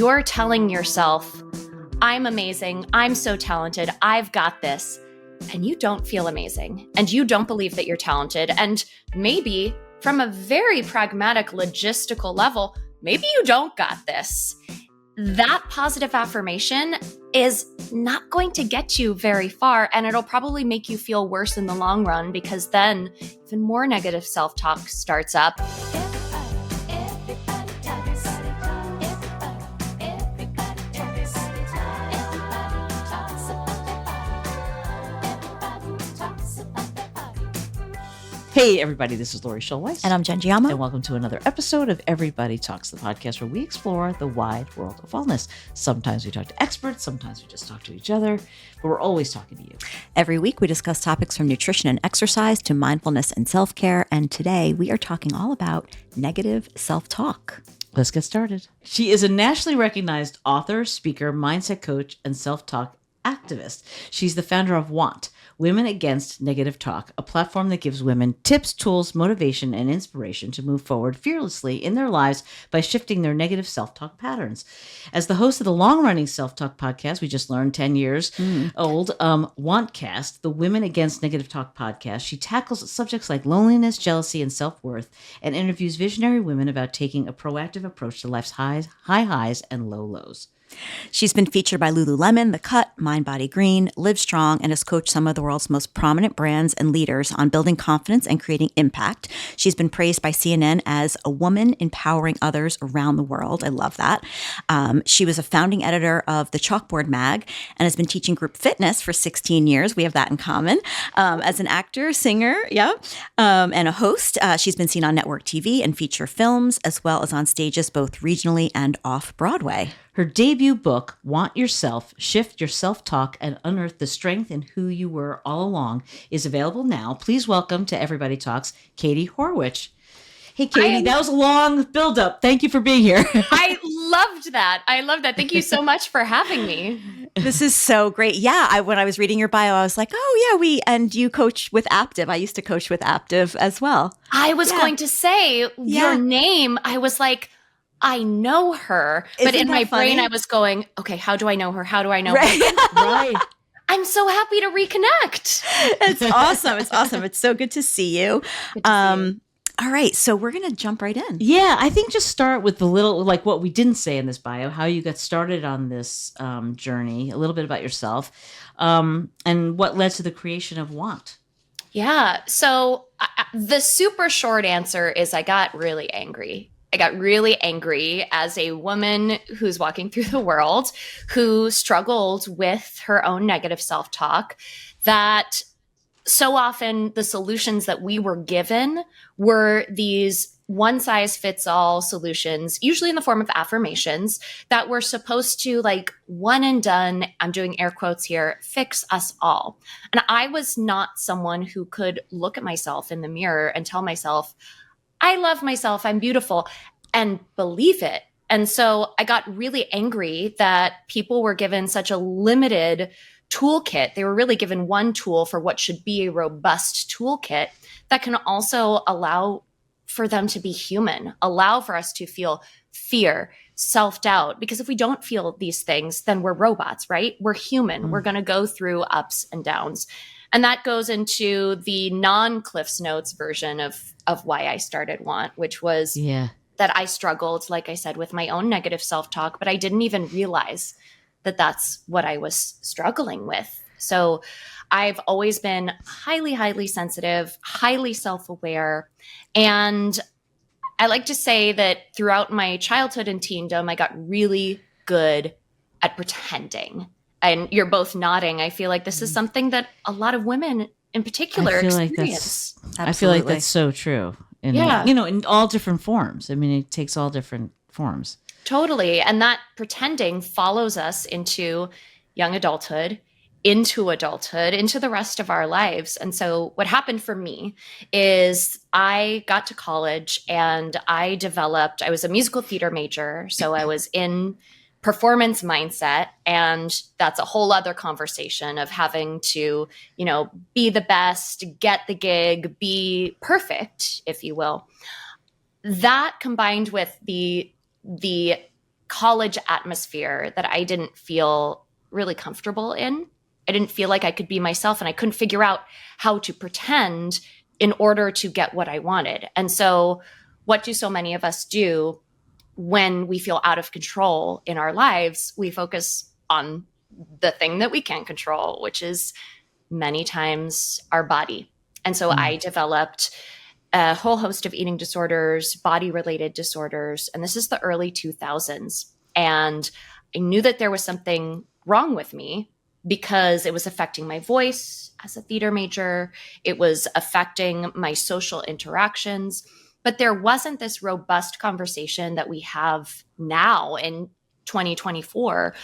you're telling yourself, I'm amazing, I'm so talented, I've got this, and you don't feel amazing, and you don't believe that you're talented, and maybe from a very pragmatic, logistical level, maybe you don't got this. That positive affirmation is not going to get you very far, and it'll probably make you feel worse in the long run, because then even more negative self-talk starts up. Hey, everybody, this is Lori Schulweiss. And I'm Jen Giammo. And welcome to another episode of Everybody Talks, the podcast where we explore the wide world of wellness. Sometimes we talk to experts, sometimes we just talk to each other, but we're always talking to you. Every week we discuss topics from nutrition and exercise to mindfulness and self-care. And today we are talking all about negative self-talk. Let's get started. She is a nationally recognized author, speaker, mindset coach, and self-talk activist. She's the founder of Want, Women Against Negative Talk, a platform that gives women tips, tools, motivation, and inspiration to move forward fearlessly in their lives by shifting their negative self-talk patterns. As the host of the long-running self-talk podcast, we just learned 10 years old, WantCast, the Women Against Negative Talk podcast, she tackles subjects like loneliness, jealousy, and self-worth, and interviews visionary women about taking a proactive approach to life's high highs and low lows. She's been featured by Lululemon, The Cut, Mind Body Green, Live Strong, and has coached some of the world's most prominent brands and leaders on building confidence and creating impact. She's been praised by CNN as a woman empowering others around the world. I love that. She was a founding editor of the Chalkboard Mag and has been teaching group fitness for 16 years. We have that in common. As an actor, singer, and a host, she's been seen on network TV and feature films, as well as on stages both regionally and off-Broadway. Her debut book, Want Yourself, Shift Your Self-Talk, and Unearth the Strength in Who You Were All Along, is available now. Please welcome to Everybody Talks, Katie Horwitch. Hey, Katie, that was a long build-up. Thank you for being here. I loved that. Thank you so much for having me. This is so great. Yeah, when I was reading your bio, I was like, oh, yeah, and you coach with Aptive. I used to coach with Aptive as well. I was going to say your name. I was like, I know her, but in my brain I was going, okay, how do I know her? How do I know her? Right. I'm so happy to reconnect. It's awesome. It's awesome. It's so good to see you. All right. So we're going to jump right in. Yeah. I think just start with the little, like what we didn't say in this bio, how you got started on this journey, a little bit about yourself, and what led to the creation of Want. Yeah. So the super short answer is I got really angry. I got really angry as a woman who's walking through the world, who struggled with her own negative self-talk, that so often the solutions that we were given were these one-size-fits-all solutions, usually in the form of affirmations, that were supposed to, like, one and done, I'm doing air quotes here, fix us all. And I was not someone who could look at myself in the mirror and tell myself, I love myself, I'm beautiful, and believe it. And so I got really angry that people were given such a limited toolkit. They were really given one tool for what should be a robust toolkit that can also allow for them to be human, allow for us to feel fear, self-doubt. Because if we don't feel these things, then we're robots, right? We're human. We're going to go through ups and downs. And that goes into the non-Cliff's Notes version of why I started Want, which was that I struggled, like I said, with my own negative self-talk, but I didn't even realize that that's what I was struggling with. So I've always been highly, highly sensitive, highly self-aware. And I like to say that throughout my childhood and teendom, I got really good at pretending. And you're both nodding. I feel like this is something that a lot of women in particular experience. I feel like that's so true. In all different forms. I mean, it takes all different forms. Totally. And that pretending follows us into young adulthood, into the rest of our lives. And so what happened for me is I got to college and I was a musical theater major. So I was in performance mindset. And that's a whole other conversation of having to, be the best, get the gig, be perfect, if you will. That combined with the college atmosphere that I didn't feel really comfortable in. I didn't feel like I could be myself, and I couldn't figure out how to pretend in order to get what I wanted. And so what do so many of us do when we feel out of control in our lives? We focus on the thing that we can't control, which is many times our body. And so I developed a whole host of eating disorders, body-related disorders, and this is the early 2000s. And I knew that there was something wrong with me because it was affecting my voice as a theater major. It was affecting my social interactions. But there wasn't this robust conversation that we have now in 2024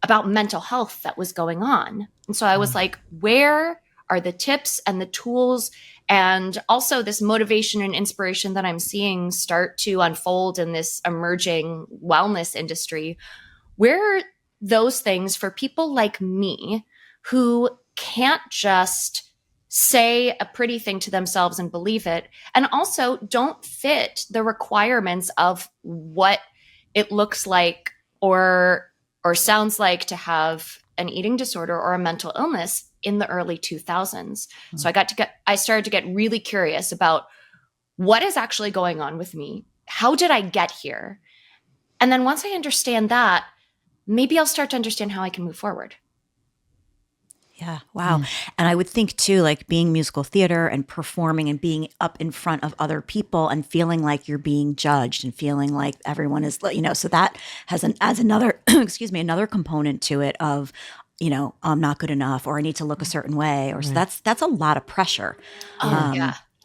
about mental health that was going on. And so I was like, where are the tips and the tools and also this motivation and inspiration that I'm seeing start to unfold in this emerging wellness industry? Where are those things for people like me who can't just say a pretty thing to themselves and believe it, and also don't fit the requirements of what it looks like or sounds like to have an eating disorder or a mental illness in the early 2000s. So I started to get really curious about what is actually going on with me. How did I get here? And then once I understand that, maybe I'll start to understand how I can move forward. Yeah. Wow. And I would think too, like being musical theater and performing and being up in front of other people and feeling like you're being judged and feeling like everyone is, so that has as another, excuse me, another component to it of, I'm not good enough, or I need to look a certain way, or so that's a lot of pressure.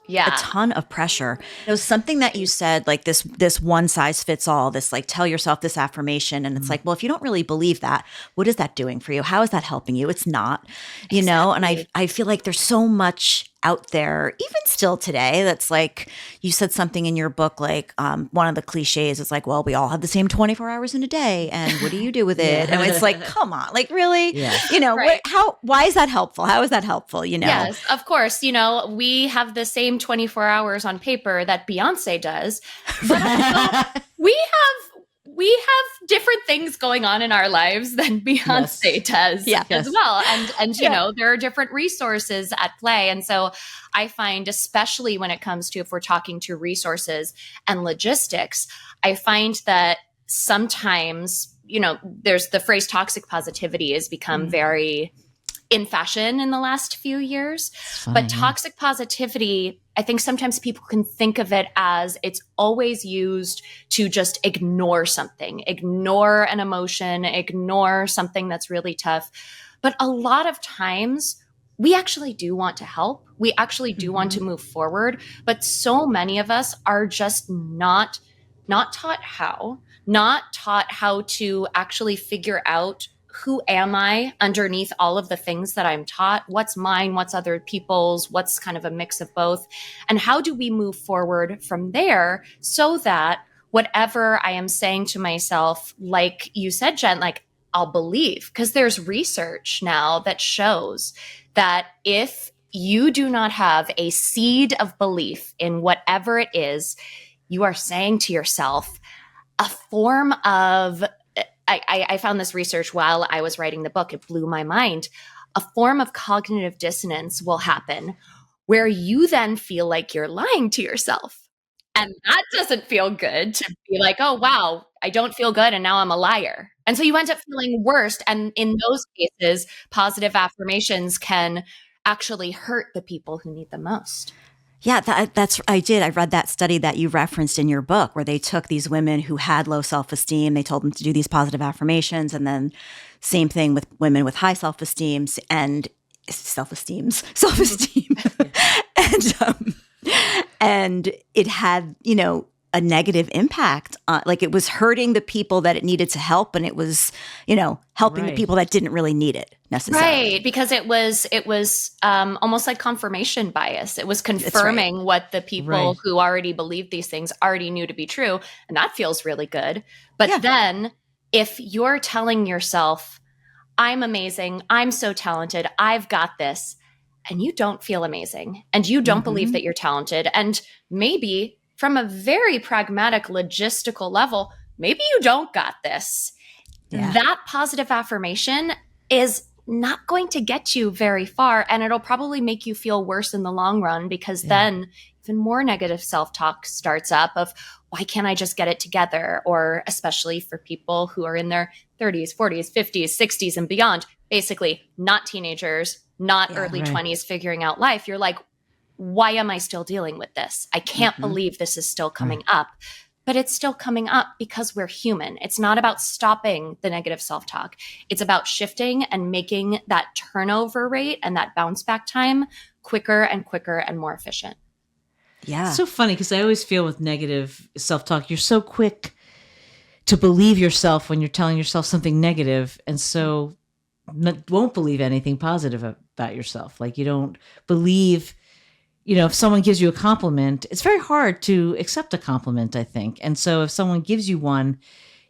Yeah. A ton of pressure. It was something that you said, like this one size fits all, this like tell yourself this affirmation. And it's like, well, if you don't really believe that, what is that doing for you? How is that helping you? It's not, and I feel like there's so much out there, even still today, that's like, you said something in your book, like one of the cliches is like, well, we all have the same 24 hours in a day. And what do you do with it? And it's like, come on, like really, Right. why is that helpful? How is that helpful? Yes, of course. We have the same 24 hours on paper that Beyonce does, but we have different things going on in our lives than Beyonce does as well. And there are different resources at play. And so I find, especially when it comes to, if we're talking to resources and logistics, I find that sometimes, there's the phrase toxic positivity has become very in fashion in the last few years. But toxic positivity, I think sometimes people can think of it as it's always used to just ignore something, ignore an emotion, ignore something that's really tough. But a lot of times we actually do want to help. We actually do want to move forward. But so many of us are just not taught how, not taught how to actually figure out, who am I underneath all of the things that I'm taught? What's mine? What's other people's? What's kind of a mix of both? And how do we move forward from there so that whatever I am saying to myself, like you said, Jen, like I'll believe? Because there's research now that shows that if you do not have a seed of belief in whatever it is you are saying to yourself, a form of I found this research while I was writing the book. It blew my mind. A form of cognitive dissonance will happen where you then feel like you're lying to yourself. And that doesn't feel good, to be like, oh, wow, I don't feel good and now I'm a liar. And so you end up feeling worse. And in those cases, positive affirmations can actually hurt the people who need them most. Yeah, I did. I read that study that you referenced in your book where they took these women who had low self-esteem. They told them to do these positive affirmations, and then same thing with women with high self-esteem and self-esteem. And it had, a negative impact. Like it was hurting the people that it needed to help, and it was, helping the people that didn't really need it necessarily. Right, because it was almost like confirmation bias. It was confirming what the people who already believed these things already knew to be true, and that feels really good. But then, if you're telling yourself, "I'm amazing, I'm so talented, I've got this," and you don't feel amazing, and you don't believe that you're talented, and maybe from a very pragmatic, logistical level, maybe you don't got this. Yeah. That positive affirmation is not going to get you very far. And it'll probably make you feel worse in the long run, because then even more negative self-talk starts up of, why can't I just get it together? Or especially for people who are in their 30s, 40s, 50s, 60s and beyond, basically not teenagers, not early 20s figuring out life. You're like, why am I still dealing with this? I can't believe this is still coming up. But it's still coming up because we're human. It's not about stopping the negative self-talk. It's about shifting and making that turnover rate and that bounce back time quicker and quicker and more efficient. Yeah. It's so funny because I always feel with negative self-talk, you're so quick to believe yourself when you're telling yourself something negative, and so won't believe anything positive about yourself. Like, you don't believe, if someone gives you a compliment, it's very hard to accept a compliment, I think. And so if someone gives you one,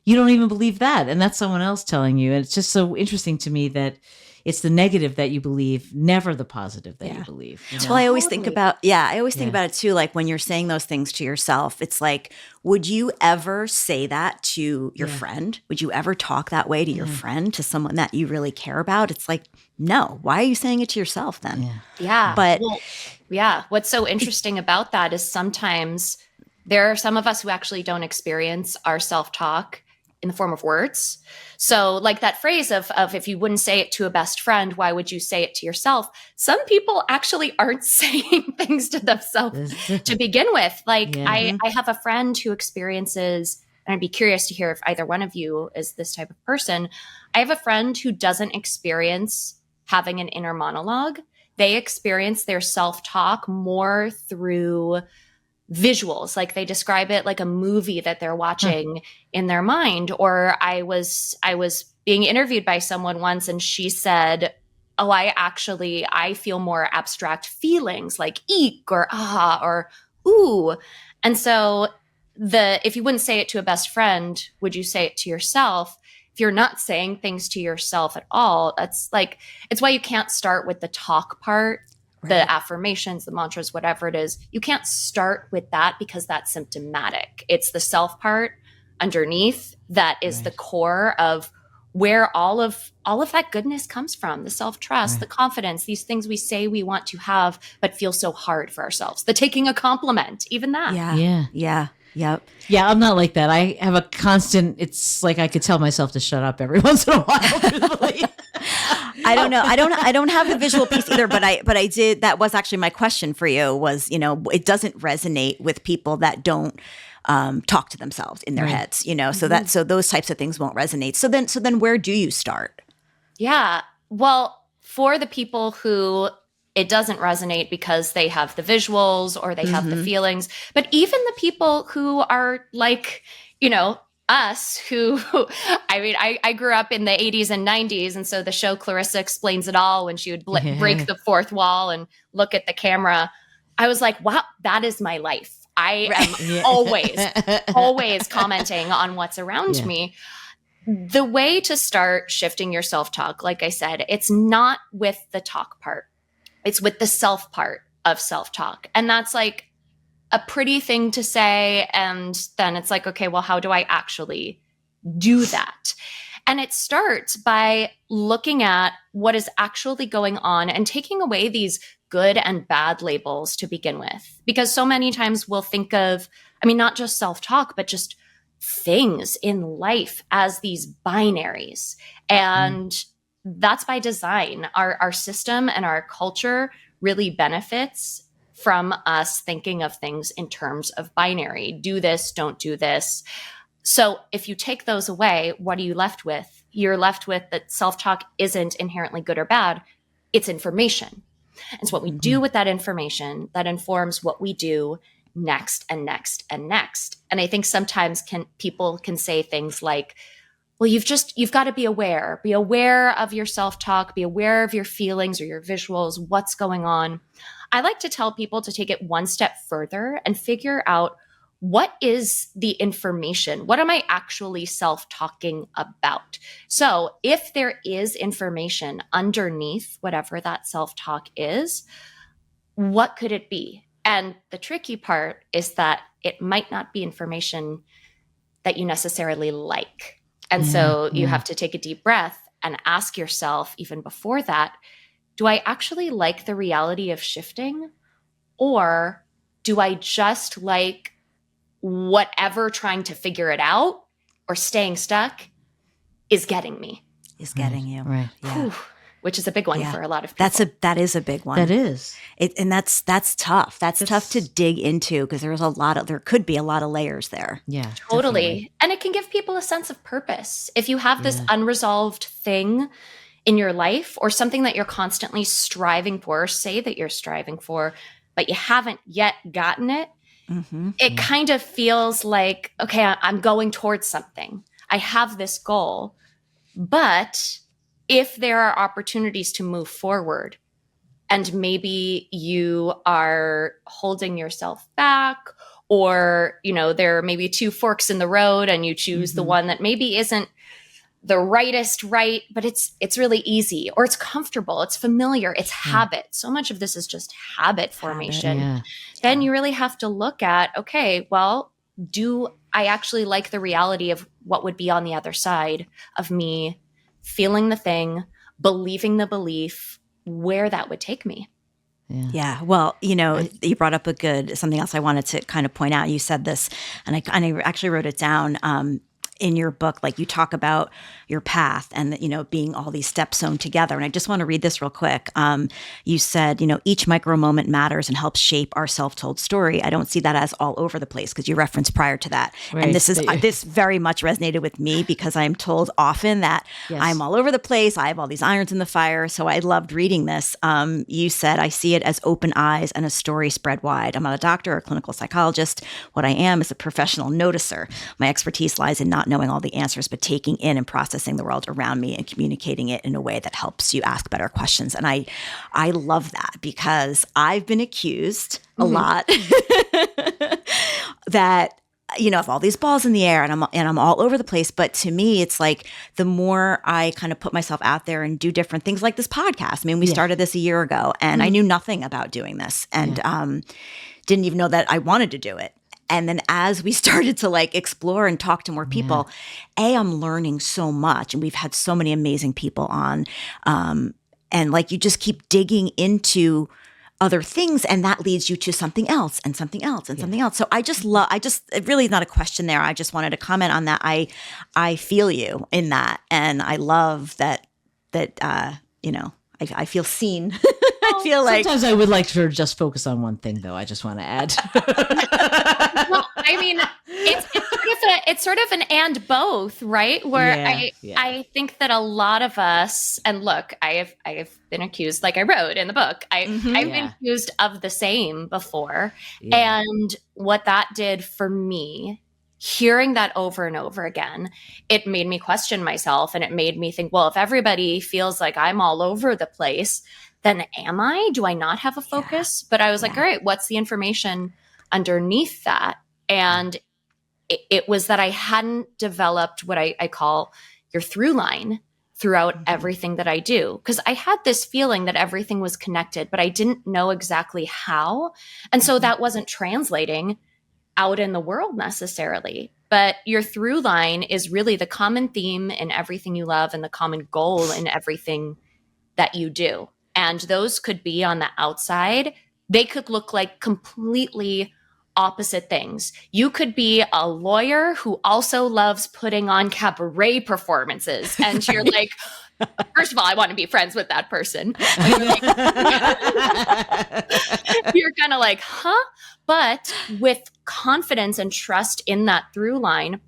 you don't even believe that. And that's someone else telling you. And it's just so interesting to me that it's the negative that you believe, never the positive that you believe. Well, I always think about, think about it too. Like when you're saying those things to yourself, it's like, would you ever say that to your friend? Would you ever talk that way to your friend, to someone that you really care about? It's like, no, why are you saying it to yourself then? Yeah. But what's so interesting about that is sometimes there are some of us who actually don't experience our self-talk in the form of words. So like that phrase of if you wouldn't say it to a best friend, why would you say it to yourself? Some people actually aren't saying things to themselves to begin with. Like I have a friend who experiences, and I'd be curious to hear if either one of you is this type of person. I have a friend who doesn't experience having an inner monologue. They experience their self-talk more through visuals. Like they describe it like a movie that they're watching in their mind. Or I was being interviewed by someone once, and she said, oh, I feel more abstract feelings like eek or ah or ooh. And so if you wouldn't say it to a best friend, would you say it to yourself? If you're not saying things to yourself at all, it's why you can't start with the talk part, the affirmations, the mantras, whatever it is. You can't start with that because that's symptomatic. It's the self part underneath that is the core of where all of that goodness comes from, the self-trust, the confidence, these things we say we want to have but feel so hard for ourselves. The taking a compliment, even that. Yep. Yeah, I'm not like that. I have a constant, it's like I could tell myself to shut up every once in a while. I don't know. I don't have the visual piece either, but I did. That was actually my question for you was, it doesn't resonate with people that don't talk to themselves in their heads, so those types of things won't resonate. So then where do you start? Yeah. Well, for the people who it doesn't resonate because they have the visuals or they have the feelings, but even the people who are like, us who, I grew up in the 80s and 90s. And so the show Clarissa Explains It All, when she would break the fourth wall and look at the camera, I was like, wow, that is my life. I am always commenting on what's around me. The way to start shifting your self-talk, like I said, it's not with the talk part. It's with the self part of self-talk. And that's like a pretty thing to say. And then it's like, okay, well, how do I actually do that? And it starts by looking at what is actually going on and taking away these good and bad labels to begin with. Because so many times we'll think of, not just self-talk, but just things in life as these binaries. And that's by design. Our system and our culture really benefits from us thinking of things in terms of binary. Do this, don't do this. So if you take those away, what are you left with? You're left with that self-talk isn't inherently good or bad. It's information. It's what we do with that information that informs what we do next and next and next. And I think sometimes people can say things like, well, you've got to be aware of your self-talk, be aware of your feelings or your visuals, what's going on. I like to tell people to take it one step further and figure out, what is the information? What am I actually self-talking about? So if there is information underneath whatever that self-talk is, what could it be? And the tricky part is that it might not be information that you necessarily like. And so you have to take a deep breath and ask yourself, even before that, do I actually like the reality of shifting? Or do I just like whatever trying to figure it out or staying stuck is getting me? Is getting you. Right. Yeah. Whew, which is a big one for a lot of people. That is a big one. That is. And that's tough. That's tough to dig into because there could be a lot of layers there. Yeah. Totally. Definitely. And it can give people a sense of purpose. If you have this unresolved thing in your life or something that you're constantly striving for, or say that you're striving for, but you haven't yet gotten it, it kind of feels like, okay, I'm going towards something. I have this goal. But if there are opportunities to move forward and maybe you are holding yourself back, or, there are maybe two forks in the road and you choose the one that maybe isn't the rightest right, but it's really easy, or it's comfortable, it's familiar, it's habit. So much of this is just habit formation. Yeah. Then you really have to look at, okay, well, do I actually like the reality of what would be on the other side of me feeling the thing, believing the belief, where that would take me? Yeah. Well, you brought up something else I wanted to kind of point out. You said this, and I actually wrote it down. In your book, like you talk about your path and, being all these steps sewn together. And I just want to read this real quick. You said, each micro moment matters and helps shape our self-told story. I don't see that as all over the place because you referenced prior to that. Right. And this very much resonated with me because I'm told often that I'm all over the place. I have all these irons in the fire. So I loved reading this. You said, I see it as open eyes and a story spread wide. I'm not a doctor or a clinical psychologist. What I am is a professional noticer. My expertise lies in not knowing all the answers, but taking in and processing the world around me and communicating it in a way that helps you ask better questions. And I love that because I've been accused a lot that, of all these balls in the air and I'm all over the place. But to me, it's like the more I kind of put myself out there and do different things like this podcast. I mean, we started this a year ago and I knew nothing about doing this and didn't even know that I wanted to do it. And then as we started to explore and talk to more people, I'm learning so much. And we've had so many amazing people on. And you just keep digging into other things and that leads you to something else and something else and something else. So it really is not a question there. I just wanted to comment on that. I feel you in that. And I love that, I feel seen. I feel like sometimes I would like to just focus on one thing, though. I just want to add. Well, I mean, it's sort of an and both, right? Where I think that a lot of us, and look, I have been accused, like I wrote in the book, I've been accused of the same before, and what that did for me. Hearing that over and over again, it made me question myself and it made me think, well, if everybody feels like I'm all over the place, then am I? Do I not have a focus? But I was like, all right, what's the information underneath that? And it was that I hadn't developed what I call your through line throughout everything that I do. Because I had this feeling that everything was connected, but I didn't know exactly how. And so that wasn't translating out in the world necessarily. But your through line is really the common theme in everything you love and the common goal in everything that you do. And those could be on the outside. They could look like completely opposite things. You could be a lawyer who also loves putting on cabaret performances. And you're like, first of all, I want to be friends with that person. You're kind of like, huh? But with confidence and trust in that through line,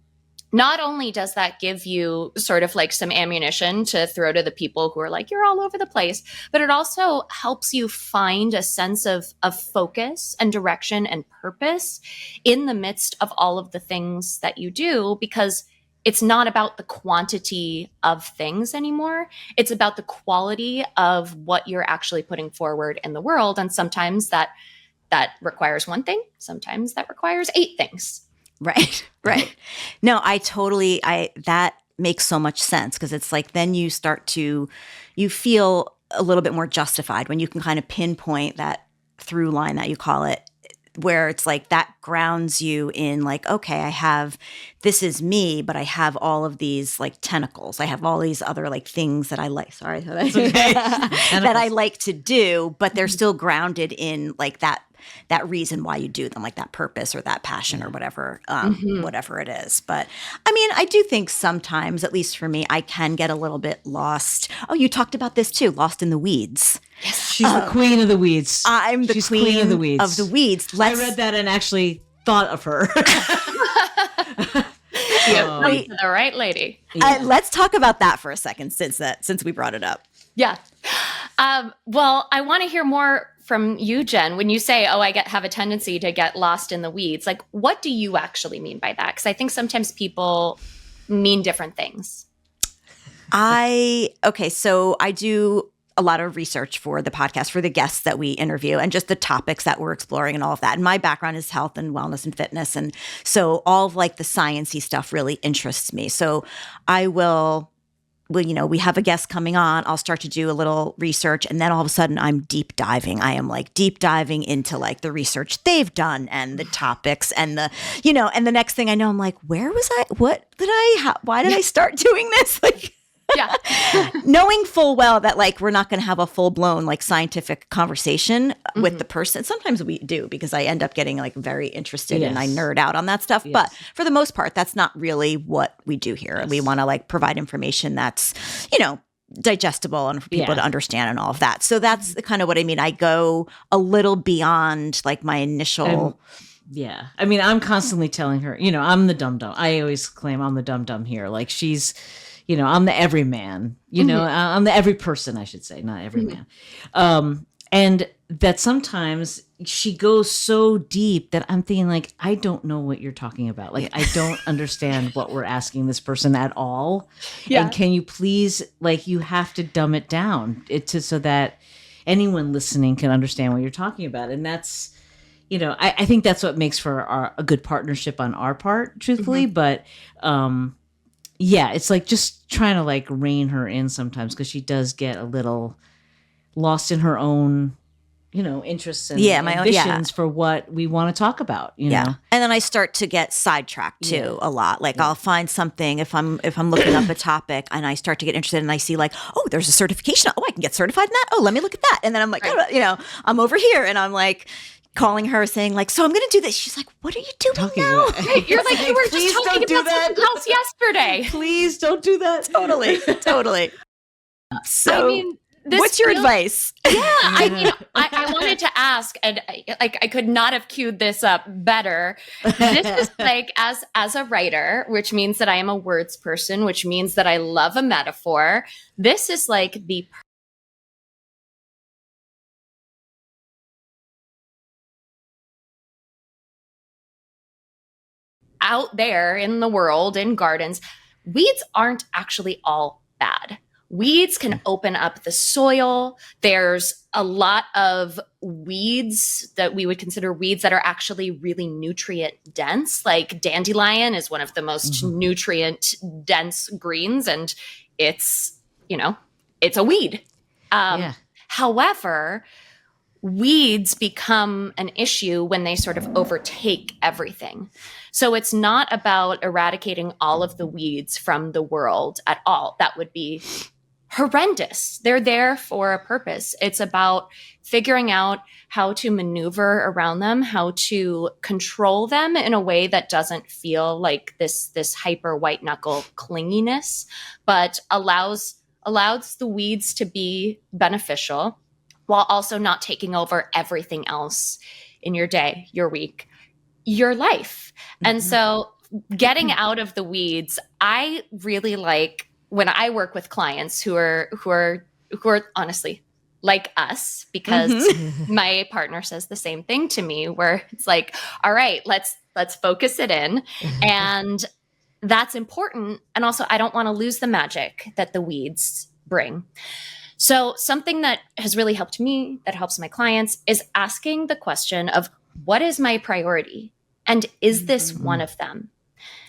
not only does that give you sort of some ammunition to throw to the people who are like, you're all over the place, but it also helps you find a sense of focus and direction and purpose in the midst of all of the things that you do, because it's not about the quantity of things anymore. It's about the quality of what you're actually putting forward in the world. And sometimes that requires one thing. Sometimes that requires 8 things. Right. No, that makes so much sense because it's like then you feel a little bit more justified when you can kind of pinpoint that through line that you call it where it's like that grounds you in like, okay, this is me, but I have all of these like tentacles. I have all these other like things that I like. Sorry, that's okay. that I like to do, but they're still grounded in like that reason why you do them, like that purpose or that passion or whatever, whatever it is. But I mean, I do think sometimes, at least for me, I can get a little bit lost. Oh, you talked about this too, lost in the weeds. Yes. She's the queen of the weeds. She's queen of the weeds. I read that and actually thought of her. The right lady. Let's talk about that for a second, since we brought it up. Yeah. Well, I want to hear more from you, Jen. When you say, "Oh, I have a tendency to get lost in the weeds," like, what do you actually mean by that? Because I think sometimes people mean different things. So I do a lot of research for the podcast, for the guests that we interview, and just the topics that we're exploring and all of that. And my background is health and wellness and fitness. And so all of like the sciencey stuff really interests me. So I will, we have a guest coming on. I'll start to do a little research, and then all of a sudden I'm deep diving. I am like deep diving into like the research they've done and the topics and and the next thing I know, I'm like, where was I? Why did I start doing this? Like, yeah. Knowing full well that like we're not going to have a full blown like scientific conversation with the person. Sometimes we do, because I end up getting like very interested and I nerd out on that stuff. Yes. But for the most part, that's not really what we do here. Yes. We want to like provide information that's, digestible and for people to understand and all of that. So that's kind of what I mean. I go a little beyond like my initial. Yeah. I mean, I'm constantly telling her, I'm the dum-dum. I always claim I'm the dum-dum here. Like she's, I'm the everyman, I'm the every person, I should say, not every man. And that sometimes she goes so deep that I'm thinking like, I don't know what you're talking about. Like, I don't understand what we're asking this person at all. Yeah. And can you please, like, you have to dumb it down so that anyone listening can understand what you're talking about. And that's, I think that's what makes for a good partnership on our part, truthfully. But, yeah, it's like just trying to like rein her in sometimes, because she does get a little lost in her own, interests and ambitions for what we want to talk about. You know, and then I start to get sidetracked too a lot. Like I'll find something if I'm looking up a topic and I start to get interested and I see like, oh, there's a certification. Oh, I can get certified in that. Oh, let me look at that. And then I'm like, I'm over here and I'm like, calling her saying like, so I'm going to do this. She's like, what are you doing now? You're like, you were just talking about something else yesterday. Please don't do that. Totally. So I mean, what's your advice? Yeah. I wanted to ask, and I could not have queued this up better. This is like, as a writer, which means that I am a words person, which means that I love a metaphor. This is like the out there in the world, in gardens, weeds aren't actually all bad. Weeds can open up the soil. There's a lot of weeds that we would consider weeds that are actually really nutrient dense. Like dandelion is one of the most nutrient dense greens, and it's a weed. However, weeds become an issue when they sort of overtake everything. So it's not about eradicating all of the weeds from the world at all. That would be horrendous. They're there for a purpose. It's about figuring out how to maneuver around them, how to control them in a way that doesn't feel like this hyper white knuckle clinginess, but allows the weeds to be beneficial, while also not taking over everything else in your day, your week, your life. And so getting out of the weeds, I really like when I work with clients who are honestly like us, because my partner says the same thing to me, where it's like, all right, let's focus it in. And that's important. And also, I don't want to lose the magic that the weeds bring. So something that has really helped me, that helps my clients, is asking the question of, what is my priority? And is this one of them?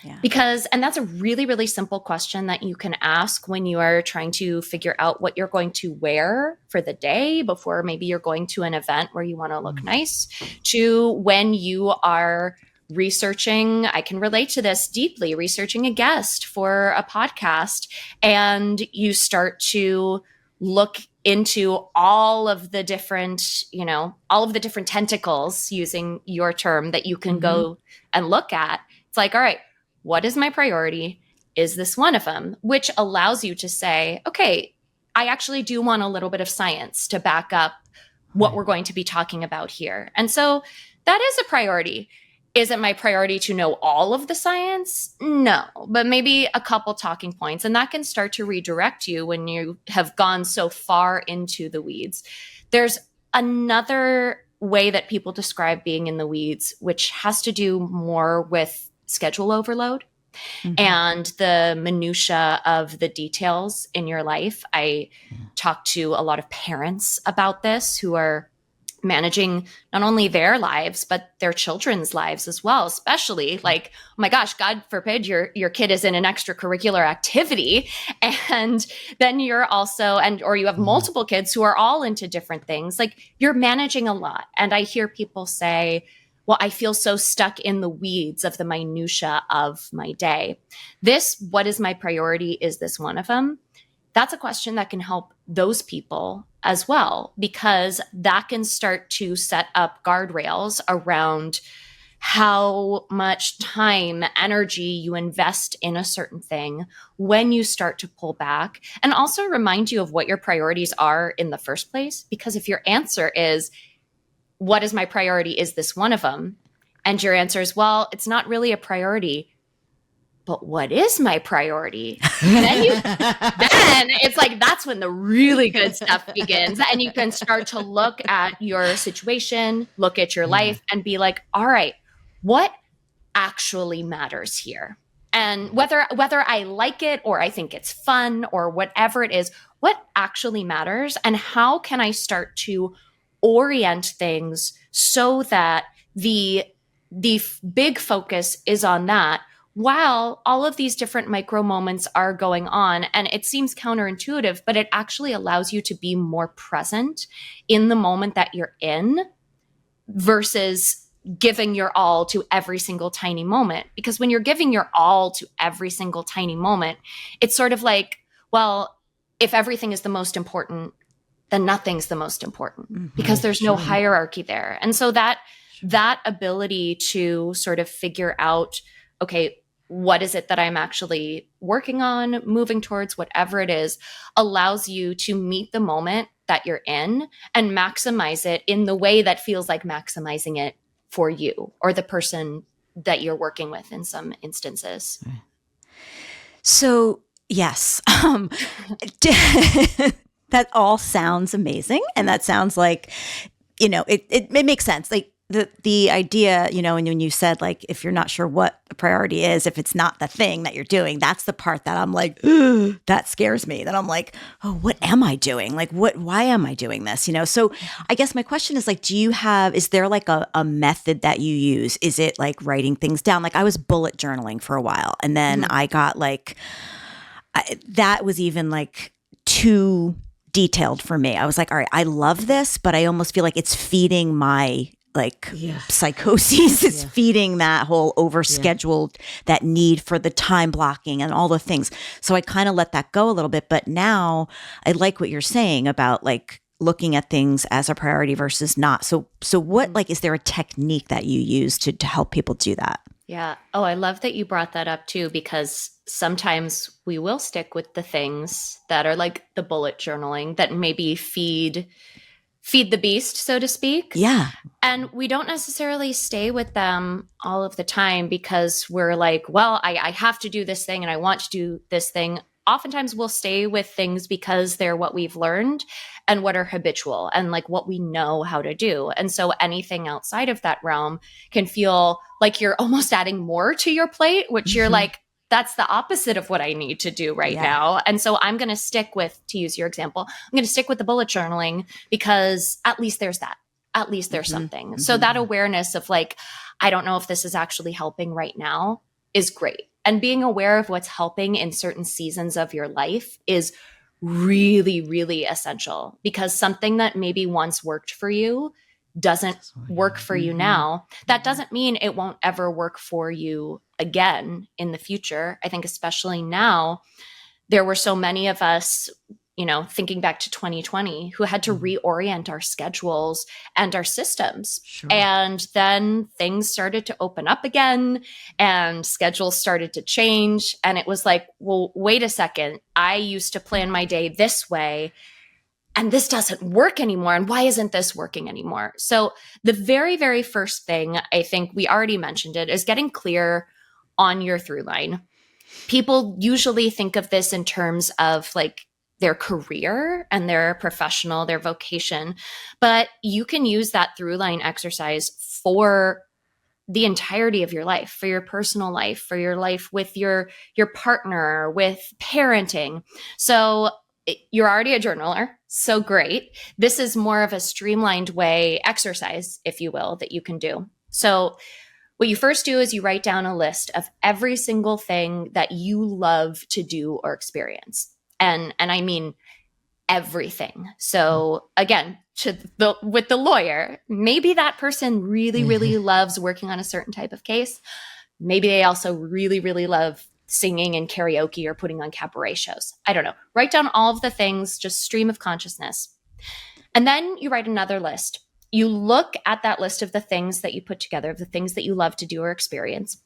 Yeah. Because, and that's a really, really simple question that you can ask when you are trying to figure out what you're going to wear for the day before maybe you're going to an event where you want to look nice, to when you are researching. I can relate to this deeply, researching a guest for a podcast, and you start to look into all of the different, all of the different tentacles, using your term, that you can go and look at. It's like, all right, what is my priority? Is this one of them? Which allows you to say, okay, I actually do want a little bit of science to back up what we're going to be talking about here. And so that is a priority. Is it my priority to know all of the science? No, but maybe a couple talking points. And that can start to redirect you when you have gone so far into the weeds. There's another way that people describe being in the weeds, which has to do more with schedule overload and the minutia of the details in your life. I talk to a lot of parents about this who are managing not only their lives, but their children's lives as well, especially like, oh my gosh, God forbid your kid is in an extracurricular activity. And then you're also, or you have multiple kids who are all into different things. Like, you're managing a lot. And I hear people say, well, I feel so stuck in the weeds of the minutia of my day. What is my priority? Is this one of them? That's a question that can help those people as well, because that can start to set up guardrails around how much time, energy you invest in a certain thing when you start to pull back, and also remind you of what your priorities are in the first place. Because if your answer is, what is my priority? Is this one of them? And your answer is, well, it's not really a priority. But what is my priority? Then it's like, that's when the really good stuff begins. And you can start to look at your situation, look at your life, and be like, all right, what actually matters here? And whether I like it or I think it's fun or whatever it is, what actually matters? And how can I start to orient things so that the big focus is on that, while all of these different micro moments are going on. And it seems counterintuitive, but it actually allows you to be more present in the moment that you're in versus giving your all to every single tiny moment. Because when you're giving your all to every single tiny moment, it's sort of like, well, if everything is the most important, then nothing's the most important, because there's no hierarchy there. And so that ability to sort of figure out, okay, what is it that I'm actually working on, moving towards, whatever it is, allows you to meet the moment that you're in and maximize it in the way that feels like maximizing it for you or the person that you're working with in some instances. So, yes, that all sounds amazing. And that sounds like, it makes sense. Like, the idea, and when you said, like, if you're not sure what the priority is, if it's not the thing that you're doing, that's the part that I'm like, that scares me. That I'm like, oh, what am I doing? Like, why am I doing this? So I guess my question is, like, is there like a method that you use? Is it like writing things down? Like, I was bullet journaling for a while, and then I got like, that was even like too detailed for me. I was like, all right, I love this, but I almost feel like it's feeding my psychosis. It's feeding that whole overscheduled, that need for the time blocking and all the things. So I kind of let that go a little bit. But now I like what you're saying about like looking at things as a priority versus not. So what, like, is there a technique that you use to help people do that? Yeah. Oh, I love that you brought that up too, because sometimes we will stick with the things that are like the bullet journaling that maybe feed the beast, so to speak. Yeah. And we don't necessarily stay with them all of the time because we're like, well, I have to do this thing and I want to do this thing. Oftentimes we'll stay with things because they're what we've learned and what are habitual and like what we know how to do. And so anything outside of that realm can feel like you're almost adding more to your plate, which you're like, that's the opposite of what I need to do right now. And so I'm going to stick with, to use your example, I'm going to stick with the bullet journaling because at least there's that. At least there's something. So that awareness of like, I don't know if this is actually helping right now, is great. And being aware of what's helping in certain seasons of your life is really, really essential, because something that maybe once worked for you doesn't work for you now. That doesn't mean it won't ever work for you again in the future. I think especially now, there were so many of us, thinking back to 2020, who had to reorient our schedules and our systems. Sure. And then things started to open up again and schedules started to change. And it was like, well, wait a second. I used to plan my day this way, and this doesn't work anymore. And why isn't this working anymore? So the very, very first thing, I think we already mentioned it, is getting clear on your through line. People usually think of this in terms of like their career and their professional, their vocation, but you can use that through line exercise for the entirety of your life, for your personal life, for your life with your partner, with parenting. So you're already a journaler. So great. This is more of a streamlined way exercise, if you will, that you can do. So what you first do is you write down a list of every single thing that you love to do or experience. And I mean everything. So again, with the lawyer, maybe that person really, really loves working on a certain type of case. Maybe they also really, really love singing and karaoke or putting on cabaret shows. I don't know. Write down all of the things, just stream of consciousness. And then you write another list. You look at that list of the things that you put together, of the things that you love to do or experience.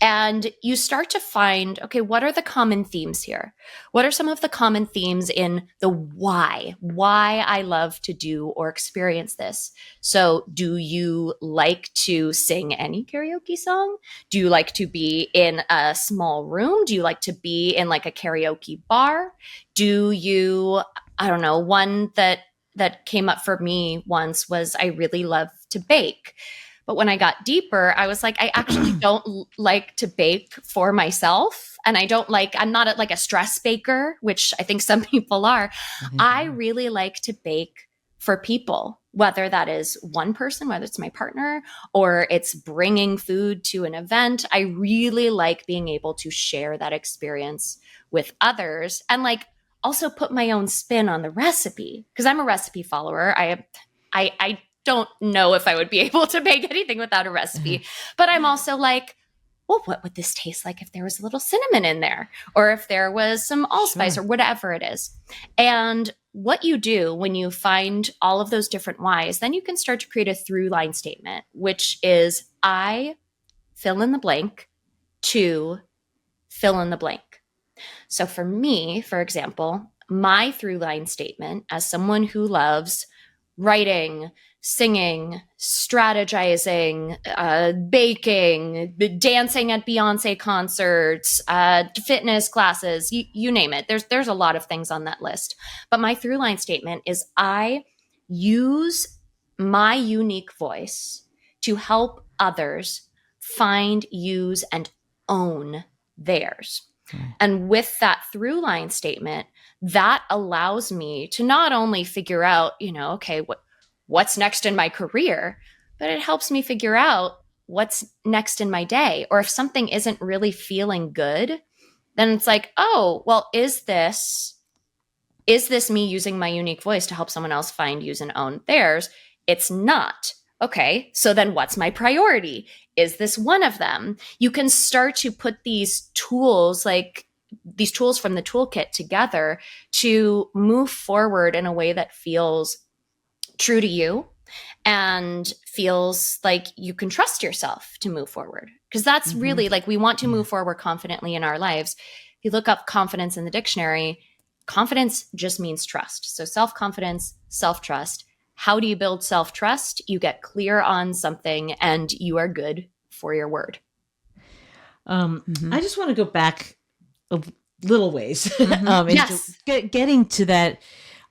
And you start to find, okay, what are the common themes here? What are some of the common themes in the why I love to do or experience this? So do you like to sing any karaoke song? Do you like to be in a small room? Do you like to be in like a karaoke bar? Do you, I don't know, one that came up for me once was I really love to bake. But when I got deeper, I was like, I actually don't like to bake for myself. And I'm not like a stress baker, which I think some people are. I really like to bake for people, whether that is one person, whether it's my partner, or it's bringing food to an event. I really like being able to share that experience with others and like also put my own spin on the recipe, because I'm a recipe follower. I don't know if I would be able to bake anything without a recipe, but I'm also like, well, what would this taste like if there was a little cinnamon in there, or if there was some allspice or whatever it is? And what you do when you find all of those different whys, then you can start to create a through line statement, which is I fill in the blank to fill in the blank. So for me, for example, my through line statement as someone who loves writing, singing, strategizing, baking, dancing at Beyonce concerts, fitness classes, you name it. There's a lot of things on that list. But my through line statement is I use my unique voice to help others find, use, and own theirs. And with that through line statement, that allows me to not only figure out, okay, what's next in my career, but it helps me figure out what's next in my day. Or if something isn't really feeling good, then it's like, oh, well, is this me using my unique voice to help someone else find, use, and own theirs? It's not. Okay, so then what's my priority? Is this one of them? You can start to put these tools, like these tools from the toolkit, together to move forward in a way that feels true to you and feels like you can trust yourself to move forward. Because that's really like, we want to move forward confidently in our lives. If you look up confidence in the dictionary, confidence just means trust. So self-confidence, self-trust. How do you build self-trust? You get clear on something and you are good for your word. I just want to go back a little ways. Yes. Getting to that,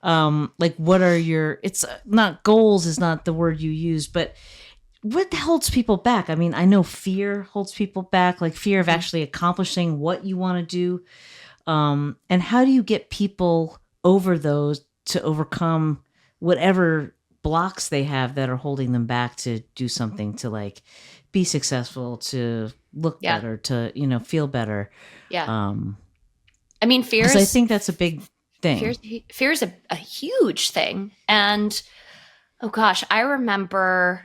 like what are your, it's not goals is not the word you use, but what holds people back? I mean, I know fear holds people back, like fear of actually accomplishing what you want to do. And how do you get people over those to overcome whatever blocks they have that are holding them back to do something, to like be successful, to look Yeah. better, to, feel better. Yeah. Um, I mean, fear so I is think that's a big thing. fear is a huge thing. And oh gosh, I remember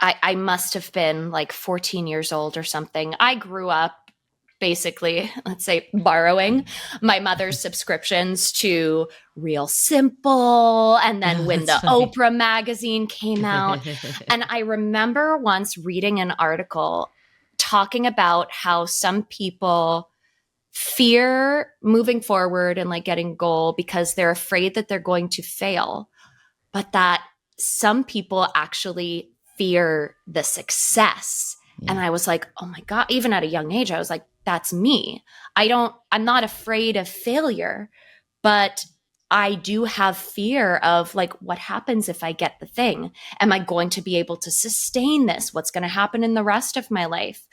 I must have been like 14 years old or something. I grew up basically, let's say, borrowing my mother's subscriptions to Real Simple. And then when the That's funny. Oprah magazine came out, and I remember once reading an article talking about how some people fear moving forward and like getting a goal because they're afraid that they're going to fail, but that some people actually fear the success. And I was like, oh my God, even at a young age, I was like, that's me. I'm not afraid of failure, but I do have fear of like, what happens if I get the thing? Am I going to be able to sustain this? What's going to happen in the rest of my life?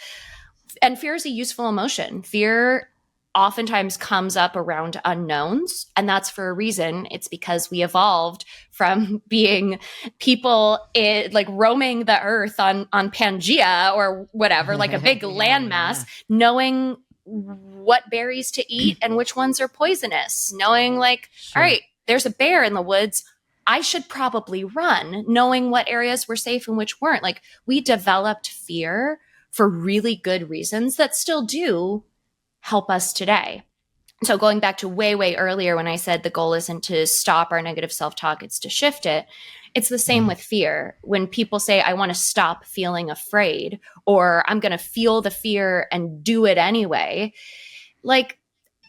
And fear is a useful emotion. Fear oftentimes comes up around unknowns, and that's for a reason. It's because we evolved from being people like roaming the earth on Pangea or whatever, like a big landmass, knowing what berries to eat and which ones are poisonous, knowing like, all right, there's a bear in the woods, I should probably run, knowing what areas were safe and which weren't. Like, we developed fear for really good reasons that still do help us today. So going back to way, way earlier when I said the goal isn't to stop our negative self-talk, it's to shift it. It's the same with fear. When people say, I want to stop feeling afraid, or I'm going to feel the fear and do it anyway, like,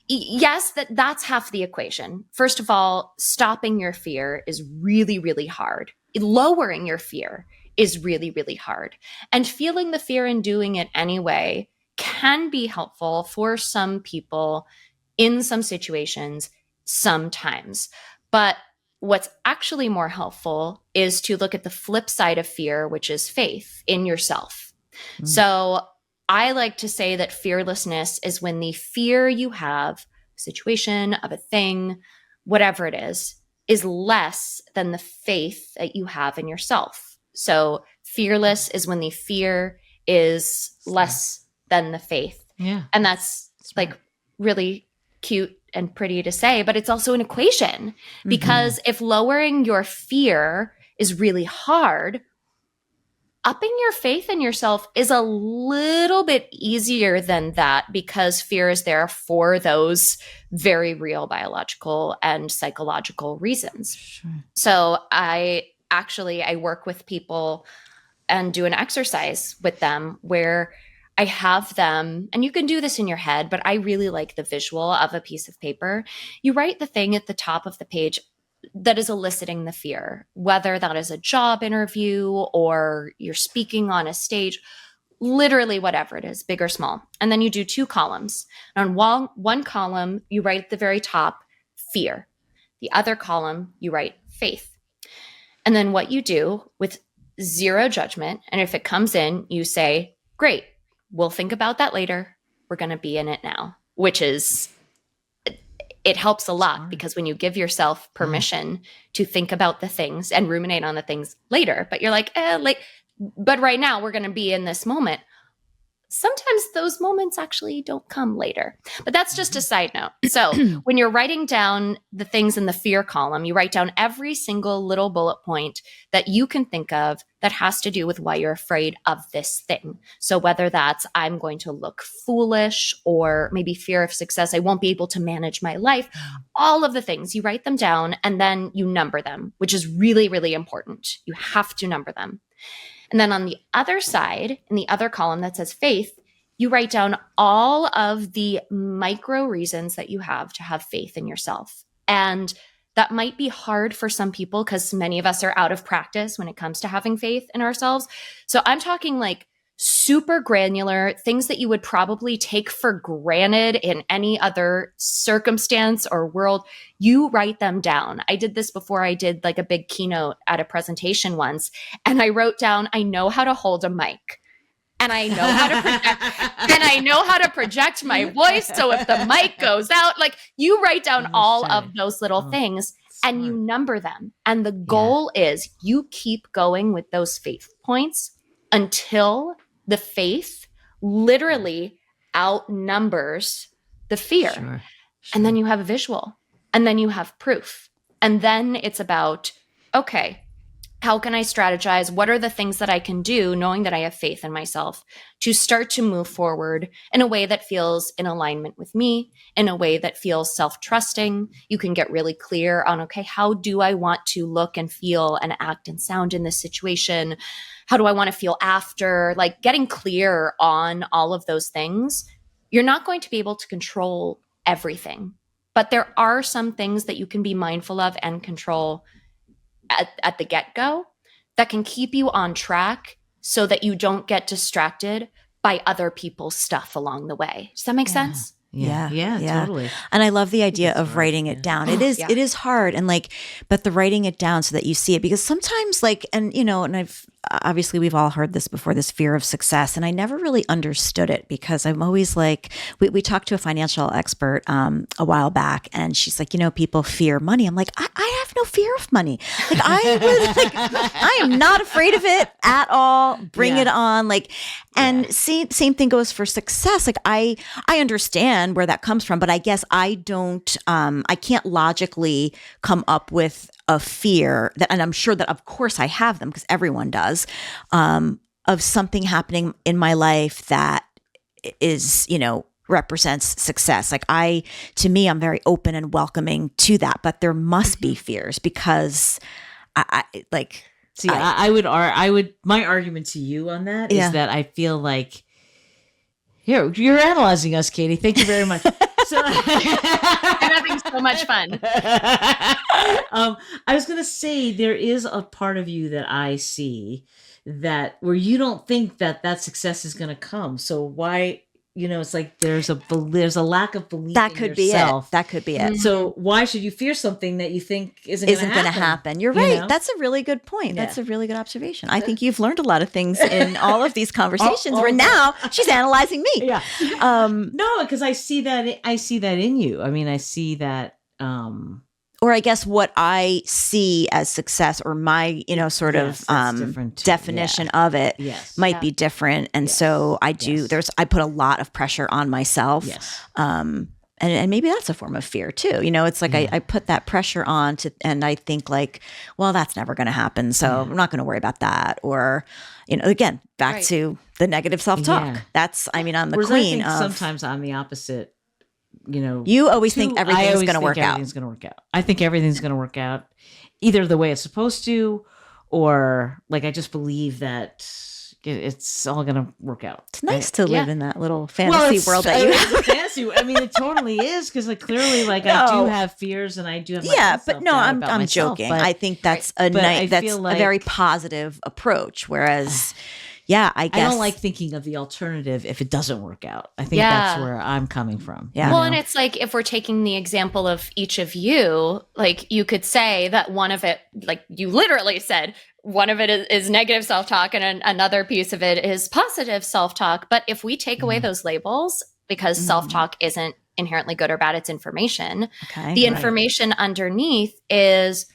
yes, that's half the equation. First of all, stopping your fear is really, really hard. Lowering your fear is really, really hard. And feeling the fear and doing it anyway can be helpful for some people in some situations sometimes. But what's actually more helpful is to look at the flip side of fear, which is faith in yourself. So I like to say that fearlessness is when the fear you have, situation, of a thing, whatever it is less than the faith that you have in yourself. So fearless is when the fear is less than the faith. Yeah. And that's like really cute and pretty to say, but it's also an equation, because if lowering your fear is really hard, upping your faith in yourself is a little bit easier than that, because fear is there for those very real biological and psychological reasons. Sure. So I work with people and do an exercise with them where I have them, and you can do this in your head, but I really like the visual of a piece of paper. You write the thing at the top of the page that is eliciting the fear, whether that is a job interview or you're speaking on a stage, literally whatever it is, big or small. And then you do 2 columns. And on one column, you write at the very top, fear. The other column, you write faith. And then what you do with zero judgment, and if it comes in, you say, great, we'll think about that later. We're going to be in it now, which is, it helps a lot, because when you give yourself permission to think about the things and ruminate on the things later, but you're like, but right now we're going to be in this moment. Sometimes those moments actually don't come later, but that's just a side note. So when you're writing down the things in the fear column, you write down every single little bullet point that you can think of that has to do with why you're afraid of this thing. So whether that's, I'm going to look foolish, or maybe fear of success, I won't be able to manage my life, all of the things, you write them down and then you number them, which is really, really important. You have to number them. And then on the other side, in the other column that says faith, you write down all of the micro reasons that you have to have faith in yourself. And that might be hard for some people, because many of us are out of practice when it comes to having faith in ourselves. So I'm talking like super granular things that you would probably take for granted in any other circumstance or world. You write them down. I did this before I did like a big keynote at a presentation once, and I wrote down, I know how to hold a mic, and I know how to project, and I know how to project my voice. So if the mic goes out, like, you write down all of those little things and you number them. And the goal is you keep going with those faith points until the faith literally outnumbers the fear. Sure. And then you have a visual, and then you have proof. And then it's about, okay, how can I strategize? What are the things that I can do, knowing that I have faith in myself, to start to move forward in a way that feels in alignment with me, in a way that feels self-trusting? You can get really clear on, okay, how do I want to look and feel and act and sound in this situation? How do I want to feel after? Like, getting clear on all of those things. You're not going to be able to control everything, but there are some things that you can be mindful of and control at the get-go that can keep you on track so that you don't get distracted by other people's stuff along the way. Does that make sense? Yeah, totally. And I love the idea of hard, writing it down. It is, Yeah. it is hard. And like, but the writing it down so that you see it, because sometimes like, and you know, and I've, obviously we've all heard this before, this fear of success. And I never really understood it, because I'm always like, we talked to a financial expert a while back, and she's like, you know, people fear money. I'm like, I have no fear of money. Like I am not afraid of it at all. Bring it on. Like, and same thing goes for success. Like I understand where that comes from, but I guess I don't, I can't logically come up with a fear that, and I'm sure that of course I have them because everyone does, of something happening in my life that is, you know, represents success. Like to me, I'm very open and welcoming to that, but there must be fears, because I like, See, I would, my argument to you on that is that I feel like, here, you're analyzing us, Katie. Thank you very much. So, I'm having so much fun. I was going to say, there is a part of you that I see that where you don't think that success is going to come. So why, you know, it's like there's a lack of belief that in could yourself. be it. That could be it. So why should you fear something that you think isn't going to happen? You're You right. know? That's a really good point. Yeah. That's a really good observation. I think you've learned a lot of things in all of these conversations all where of now she's analyzing me. Yeah. No, because I see that in you. I mean, I see that. Or I guess what I see as success, or my, you know, sort Yes, of that's different too. definition of it Yes. might be different. And Yes. so I do, Yes. I put a lot of pressure on myself. Yes. And maybe that's a form of fear too. You know, it's like I put that pressure on and I think like, well, that's never going to happen. So I'm not going to worry about that. Or, you know, again, back to the negative self-talk. Yeah. That's, I mean, I'm the Whereas queen I think of. sometimes I'm the opposite. You know, You always think I everything's always going to think work out. Everything's going to work out. I think everything's going to work out either the way it's supposed to, or like I just believe that it's all going to work out. It's nice to live in that little fantasy world that you have. It's a fantasy. I mean, it totally is, because like clearly, like I do have fears, and I do have but no, I'm myself, joking. but I think that's a very positive approach. Whereas, I guess I don't like thinking of the alternative if it doesn't work out. I think that's where I'm coming from. Yeah. Well, and it's like, if we're taking the example of each of you, like you could say that one of it, like you literally said, one of it is negative self-talk and another piece of it is positive self-talk. But if we take away those labels, because self-talk isn't inherently good or bad, it's information. Okay, the information underneath is,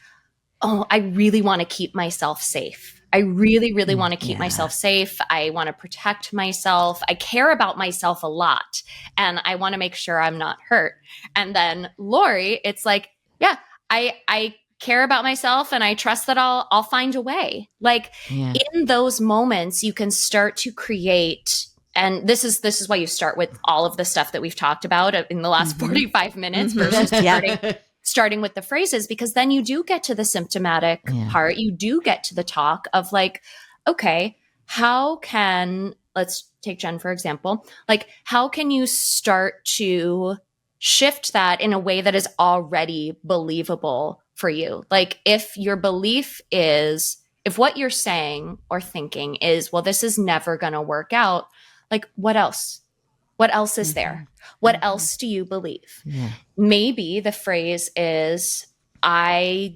oh, I really want to keep myself safe. I really, really want to keep myself safe. I want to protect myself. I care about myself a lot, and I want to make sure I'm not hurt. And then Lori, it's like, I care about myself, and I trust that I'll find a way. Like in those moments, you can start to create. And this is why you start with all of the stuff that we've talked about in the last 45 minutes versus starting with the phrases, because then you do get to the symptomatic part. You do get to the talk of like, okay, let's take Jen, for example, like how can you start to shift that in a way that is already believable for you? Like if what you're saying or thinking is, well, this is never going to work out. Like what else? What else is there? What else do you believe? Yeah. Maybe the phrase is, I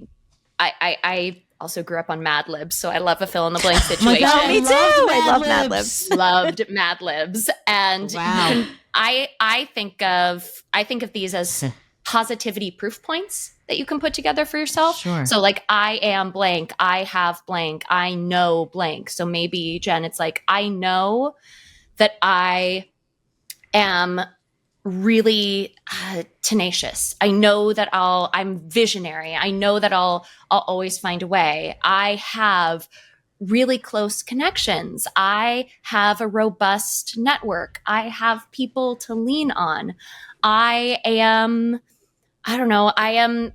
also grew up on Mad Libs, so I love a fill in the blank situation. Me too. I love Mad Libs. Loved Mad Libs, and I think of these as positivity proof points that you can put together for yourself. Sure. So like, I am blank, I have blank, I know blank. So maybe Jen, it's like, I know that I am really tenacious. I know that I'm visionary. I know that I'll always find a way. I have really close connections. I have a robust network. I have people to lean on. I don't know. I am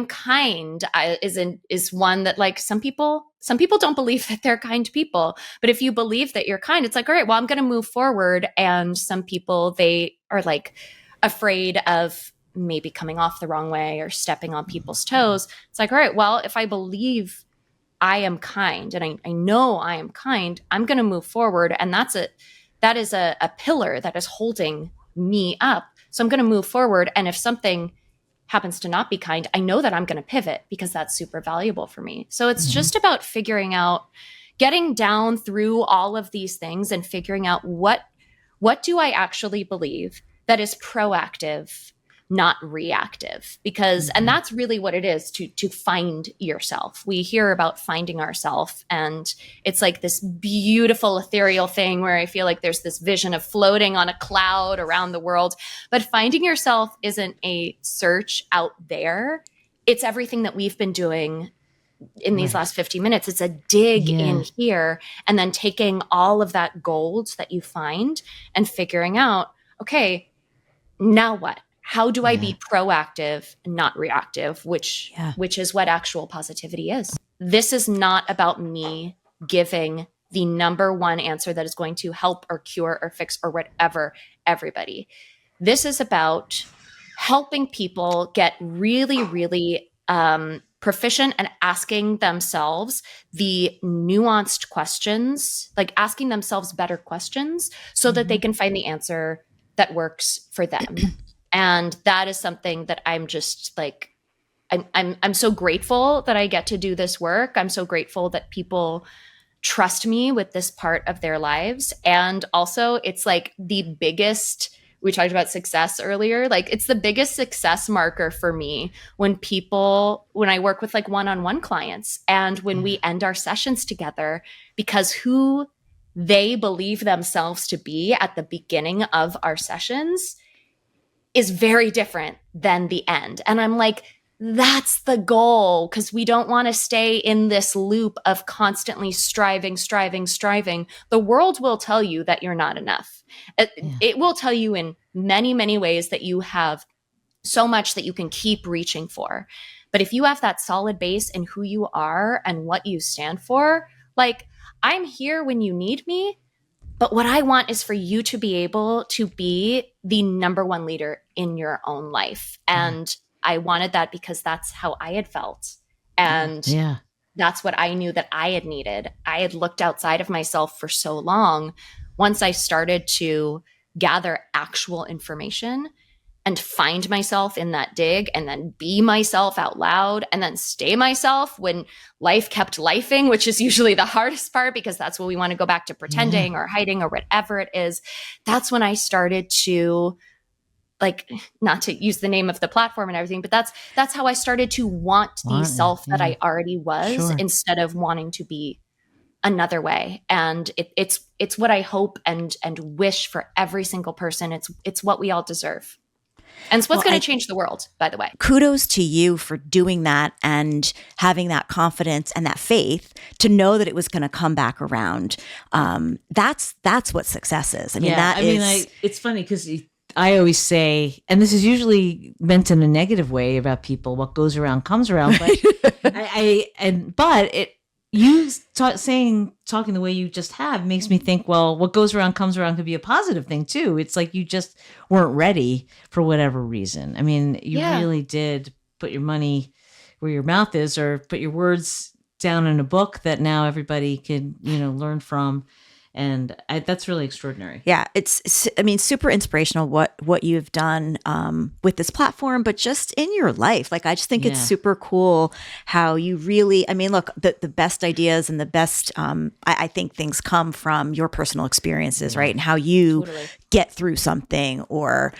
kind. Is one that, like, some people don't believe that they're kind people, but if you believe that you're kind, it's like, all right, well, I'm going to move forward. And some people, they are like afraid of maybe coming off the wrong way or stepping on people's toes. It's like, all right, well, if I believe I am kind and I know I am kind, I'm going to move forward. And that is a pillar that is holding me up. So I'm going to move forward. And if something happens to not be kind, I know that I'm going to pivot because that's super valuable for me. So it's just about figuring out, getting down through all of these things and figuring out what do I actually believe that is proactive, not reactive, because, and that's really what it is to find yourself. We hear about finding ourselves, and it's like this beautiful ethereal thing where I feel like there's this vision of floating on a cloud around the world, but finding yourself isn't a search out there. It's everything that we've been doing in these last 50 minutes. It's a dig in here, and then taking all of that gold that you find and figuring out, okay, now what? How do I be proactive, not reactive, which is what actual positivity is. This is not about me giving the number one answer that is going to help or cure or fix or whatever everybody. This is about helping people get really, really proficient and asking themselves the nuanced questions, like asking themselves better questions so that they can find the answer that works for them. And that is something that I'm just like, I'm so grateful that I get to do this work. I'm so grateful that people trust me with this part of their lives. And also, it's like the biggest, we talked about success earlier, like it's the biggest success marker for me when I work with like one-on-one clients and when we end our sessions together, because who they believe themselves to be at the beginning of our sessions is very different than the end. And I'm like, that's the goal, because we don't want to stay in this loop of constantly striving. The world will tell you that you're not enough. It will tell you in many, many ways that you have so much that you can keep reaching for. But if you have that solid base in who you are and what you stand for, like, I'm here when you need me. But what I want is for you to be able to be the number one leader in your own life. And I wanted that because that's how I had felt. And that's what I knew that I had needed. I had looked outside of myself for so long. Once I started to gather actual information and find myself in that dig and then be myself out loud and then stay myself when life kept lifing, which is usually the hardest part because that's when we want to go back to pretending or hiding or whatever it is. That's when I started to, like, not to use the name of the platform and everything, but that's how I started to want the self that I already was instead of wanting to be another way. And it's what I hope and wish for every single person. It's what we all deserve. And it's what's going to change the world, by the way. Kudos to you for doing that and having that confidence and that faith to know that it was going to come back around. That's what success is. I mean, it's funny because I always say, and this is usually meant in a negative way about people, what goes around comes around. But talking the way you just have makes me think, well, what goes around comes around could be a positive thing too. It's like you just weren't ready for whatever reason. I mean, you really did put your money where your mouth is, or put your words down in a book that now everybody can, learn from. And that's really extraordinary. Yeah, it's super inspirational what you've done with this platform, but just in your life. Like, I just think it's super cool how you really, look, the best ideas and the best, I think things come from your personal experiences, right? And how you get through something, or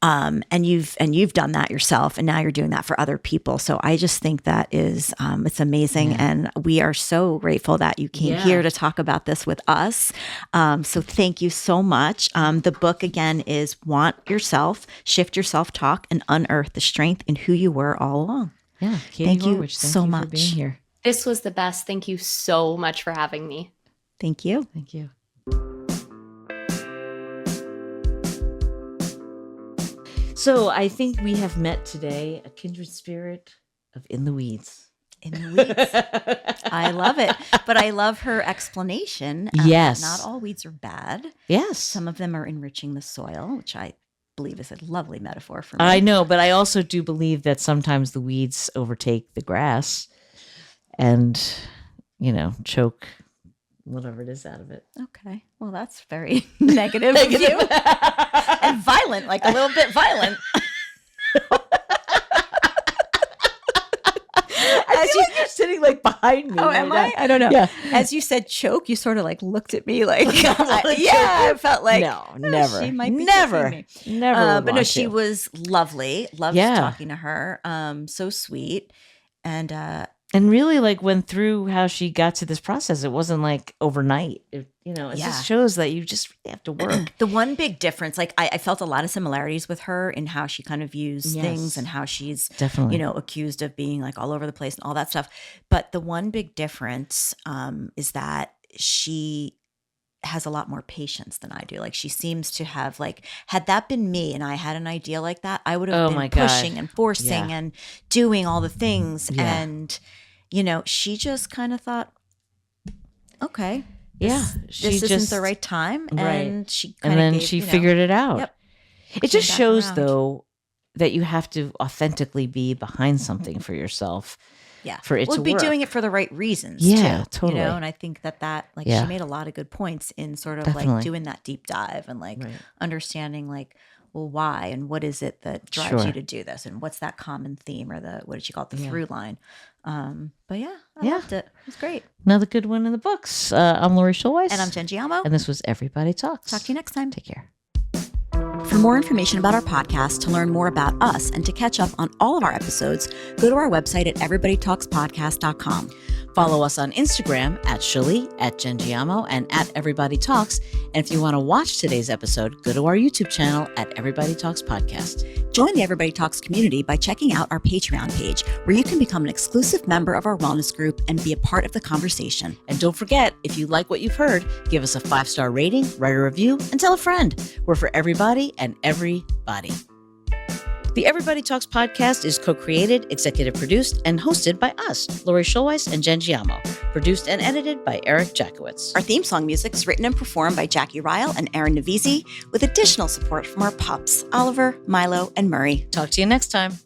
And you've done that yourself, and now you're doing that for other people. So I just think that is, it's amazing. Yeah. And we are so grateful that you came here to talk about this with us. So thank you so much. The book again is Want Yourself, Shift Your Self-Talk, and Unearth the Strength in Who You Were All Along. Yeah. Katie Thank you Horwitch, so much for being here. This was the best. Thank you so much for having me. Thank you. Thank you. So I think we have met today a kindred spirit of In the Weeds. In the weeds. I love it. But I love her explanation. Yes. Not all weeds are bad. Yes. Some of them are enriching the soil, which I believe is a lovely metaphor for me. I know, but I also do believe that sometimes the weeds overtake the grass and, choke whatever it is out of it. Okay. Well, that's very negative of you. And violent, like a little bit violent. As you're sitting like behind me. Oh, am I? I don't know. Yeah. As you said choke, you sort of like looked at me like, I I felt like, no, never. She might be never. me. Never. But no, she was lovely. Loved talking to her. So sweet. And really like went through how she got to this process. It wasn't like overnight. It just shows that you just really have to work. The one big difference, like I felt a lot of similarities with her in how she kind of views things and how she's definitely, accused of being like all over the place and all that stuff. But the one big difference is that she has a lot more patience than I do. Like she seems to have like, had that been me and I had an idea like that, I would have been pushing and forcing and doing all the things. Yeah. And, she just kind of thought, okay. This isn't the right time. And she figured it out. Yep. It just shows around. though that you have to authentically be behind something for yourself. Yeah. For it to be work. doing it for the right reasons Yeah, too. totally. And I think that she made a lot of good points in sort of like doing that deep dive and like understanding like, well, why and what is it that drives you to do this and what's that common theme or what did she call it, the through line. But I loved it. It was great. Another good one in the books. I'm Lori Schulweiss. And I'm Jen Giamo. And this was Everybody Talks. Talk to you next time. Take care. For more information about our podcast, to learn more about us, and to catch up on all of our episodes, go to our website at everybodytalkspodcast.com. Follow us on Instagram at Shuli, at Jen Giamo, and at Everybody Talks. And if you want to watch today's episode, go to our YouTube channel at Everybody Talks Podcast. Join the Everybody Talks community by checking out our Patreon page, where you can become an exclusive member of our wellness group and be a part of the conversation. And don't forget, if you like what you've heard, give us a 5-star rating, write a review, and tell a friend. We're for everybody and everybody. The Everybody Talks podcast is co-created, executive produced, and hosted by us, Lori Schulweiss and Jen Giamo. Produced and edited by Eric Jackowitz. Our theme song music is written and performed by Jackie Ryle and Aaron Navisi, with additional support from our pups, Oliver, Milo, and Murray. Talk to you next time.